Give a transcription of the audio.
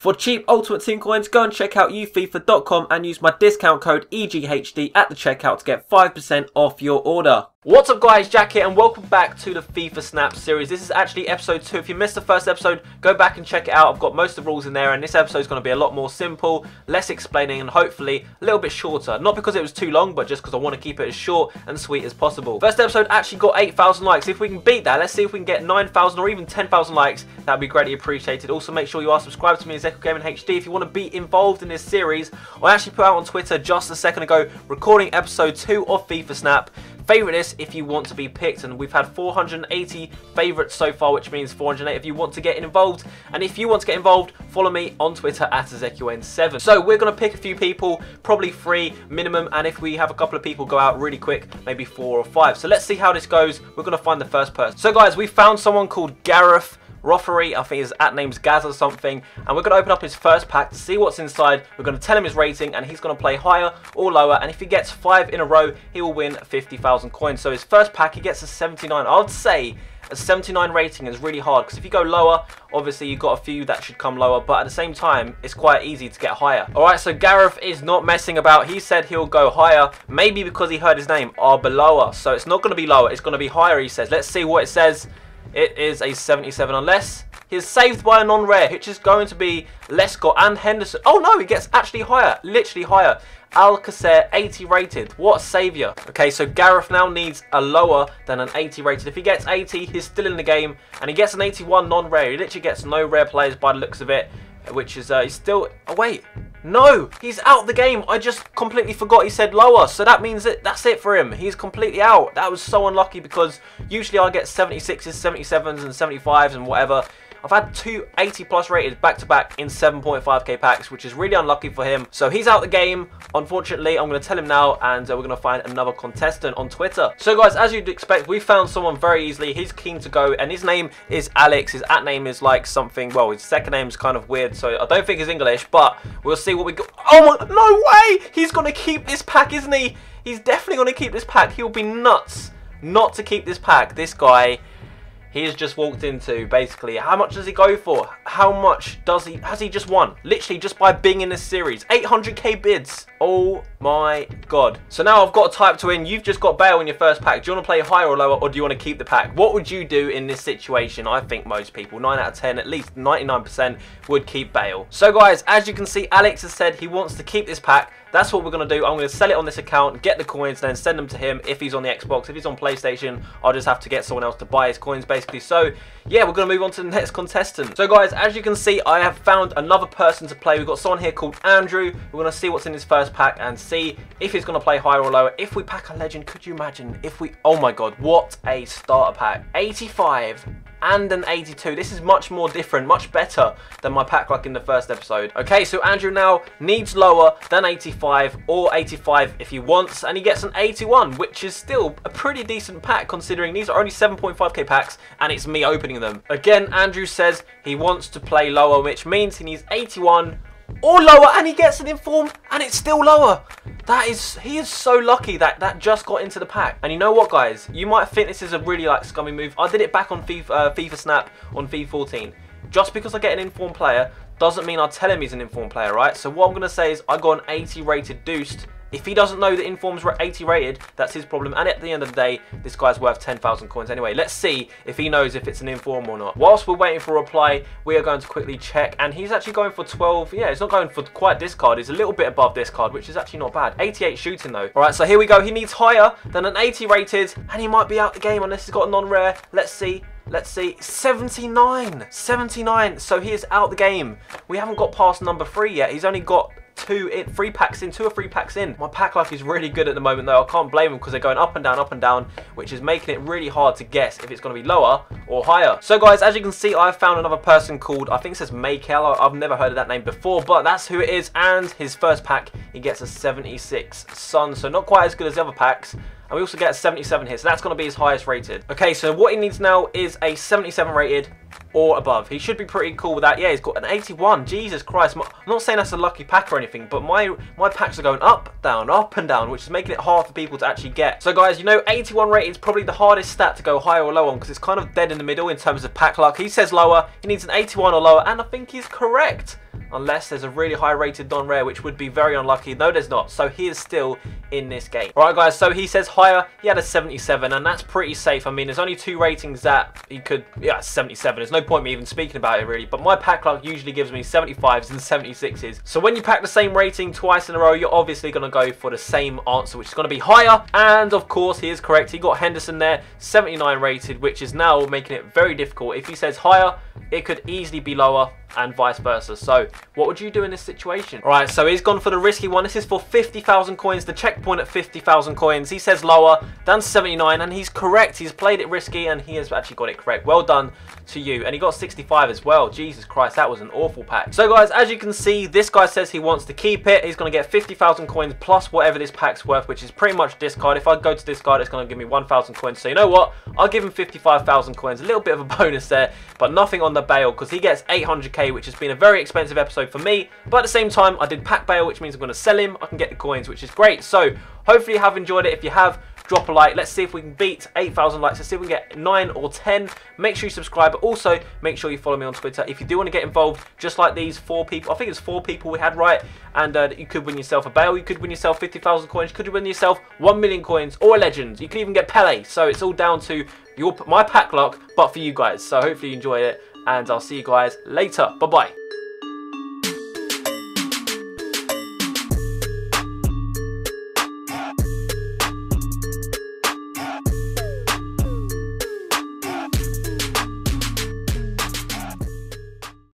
For cheap Ultimate Team coins, go and check out ufifa.com and use my discount code EGHD at the checkout to get 5% off your order. What's up guys, Jack here and welcome back to the FIFA Snap series. This is actually episode 2. If you missed the first episode, go back and check it out. I've got most of the rules in there and this episode is going to be a lot more simple, less explaining and hopefully a little bit shorter. Not because it was too long, but just because I want to keep it as short and sweet as possible. First episode actually got 8,000 likes. If we can beat that, let's see if we can get 9,000 or even 10,000 likes. That would be greatly appreciated. Also make sure you are subscribed to me as Sako Gaming HD if you want to be involved in this series. I actually put out on Twitter just a second ago, recording episode 2 of FIFA Snap. Favourite this if you want to be picked, and we've had 480 favourites so far, which means 408 if you want to get involved. And if you want to get involved, follow me on Twitter at EzekielN7. So we're going to pick a few people, probably 3 minimum, and if we have a couple of people go out really quick, maybe 4 or 5. So let's see how this goes. We're going to find the first person. So guys, we found someone called Gareth Ribery, I think his @name's Gaz or something, and we're going to open up his first pack to see what's inside. We're going to tell him his rating and he's going to play higher or lower, and if he gets 5 in a row he will win 50,000 coins. So his first pack he gets a 79. I would say a 79 rating is really hard because if you go lower, obviously you've got a few that should come lower, but at the same time it's quite easy to get higher. Alright, so Gareth is not messing about. He said he'll go higher, maybe because he heard his name, Arbeloa. So it's not going to be lower, it's going to be higher, he says. Let's see what it says. It is a 77, unless he's saved by a non-rare, which is going to be Lescott and Henderson. Oh no, he gets actually higher, literally higher. Alcacer, 80 rated. What a saviour. Okay, so Gareth now needs a lower than an 80 rated. If he gets 80, he's still in the game, and he gets an 81 non-rare. He literally gets no rare players by the looks of it, which is, he's still, oh wait. No, he's out the game. I just completely forgot he said lower. So that means that that's it for him. He's completely out. That was so unlucky because usually I get 76s, 77s and 75s and whatever. I've had 2 80 plus rated back to back in 7.5k packs, which is really unlucky for him. So he's out the game. Unfortunately, I'm going to tell him now, and we're going to find another contestant on Twitter. So guys, as you'd expect, we found someone very easily. He's keen to go, and his name is Alex. His @name is like something, well, his second name is kind of weird, so I don't think it's English, but we'll see what we got. Oh my, no way! He's going to keep this pack, isn't he? He's definitely going to keep this pack. He'll be nuts not to keep this pack. This guy, he has just walked into, basically, how much does he go for? How much does he, has he just won? Literally just by being in this series. 800k bids. Oh my god. So now I've got a type to win. You've just got Bale in your first pack. Do you want to play higher or lower, or do you want to keep the pack? What would you do in this situation? I think most people, 9 out of 10, at least 99% would keep Bale. So guys, as you can see, Alex has said he wants to keep this pack. That's what we're going to do. I'm going to sell it on this account, get the coins, then send them to him if he's on the Xbox. If he's on PlayStation, I'll just have to get someone else to buy his coins, basically. So, yeah, we're going to move on to the next contestant. So, guys, as you can see, I have found another person to play. We've got someone here called Andrew. We're going to see what's in his first pack and see if he's going to play higher or lower. If we pack a legend, could you imagine if we... Oh, my God, what a starter pack. 85 and an 82. This is much more different, much better than my pack like in the first episode. Okay, so Andrew now needs lower than 85 or 85 if he wants, and he gets an 81, which is still a pretty decent pack considering these are only 7.5k packs and it's me opening them. Again, Andrew says he wants to play lower, which means he needs 81 or lower, and he gets an inform and it's still lower. That is, he is so lucky that that just got into the pack. And you know what, guys, you might think this is a really like scummy move. I did it back on FIFA Snap on FIFA 14. Just because I get an informed player doesn't mean I tell him he's an informed player, right? So what I'm going to say is I got an 80 rated Dost. If he doesn't know that informs were 80 rated, that's his problem. And at the end of the day, this guy's worth 10,000 coins anyway. Let's see if he knows if it's an inform or not. Whilst we're waiting for a reply, we are going to quickly check. And he's actually going for 12. Yeah, he's not going for quite this card. He's a little bit above this card, which is actually not bad. 88 shooting though. All right, so here we go. He needs higher than an 80 rated, and he might be out the game unless he's got a non-rare. Let's see. Let's see, 79, 79, so he is out the game. We haven't got past number 3 yet. He's only got 2 or 3 packs in. My pack luck is really good at the moment though. I can't blame him because they're going up and down, which is making it really hard to guess if it's going to be lower or higher. So guys, as you can see, I've found another person called, I think it says Maykel. I've never heard of that name before, but that's who it is. And his first pack, he gets a 76 Sun, so not quite as good as the other packs. And we also get a 77 here, so that's going to be his highest rated. Okay, so what he needs now is a 77 rated or above. He should be pretty cool with that. Yeah, he's got an 81. Jesus Christ. I'm not saying that's a lucky pack or anything, but my packs are going up and down, which is making it hard for people to actually get. So guys, you know, 81 rated is probably the hardest stat to go higher or low on, because it's kind of dead in the middle in terms of pack luck. He says lower. He needs an 81 or lower, and I think he's correct. Unless there's a really high rated non-rare, which would be very unlucky. No, there's not. So he is still in this game. Alright guys, so he says higher. He had a 77, and that's pretty safe. I mean, there's only 2 ratings that he could... Yeah, 77. There's no point me even speaking about it, really. But my pack luck usually gives me 75s and 76s. So when you pack the same rating twice in a row, you're obviously going to go for the same answer, which is going to be higher. And of course, he is correct. He got Henderson there, 79 rated, which is now making it very difficult. If he says higher, it could easily be lower, and vice versa. So what would you do in this situation? Alright, so he's gone for the risky one. This is for 50,000 coins, the checkpoint at 50,000 coins. He says lower, down to 79, and he's correct. He's played it risky, and he has actually got it correct. Well done to you. And he got 65 as well. Jesus Christ, that was an awful pack. So guys, as you can see, this guy says he wants to keep it. He's going to get 50,000 coins plus whatever this pack's worth, which is pretty much discard. If I go to discard, it's going to give me 1,000 coins. So you know what? I'll give him 55,000 coins. A little bit of a bonus there, but nothing on the bail, because he gets 800k, which has been a very expensive episode for me. But at the same time, I did pack bail, which means I'm going to sell him. I can get the coins, which is great. So hopefully you have enjoyed it. If you have, drop a like. Let's see if we can beat 8,000 likes. Let's see if we can get 9 or 10. Make sure you subscribe, but also make sure you follow me on Twitter if you do want to get involved, just like these 4 people. I think it's 4 people we had right, and you could win yourself a bail. You could win yourself 50,000 coins. You could win yourself 1 million coins or a legend. You could even get Pele. So it's all down to my pack luck, but for you guys. So hopefully you enjoy it, and I'll see you guys later. Bye bye.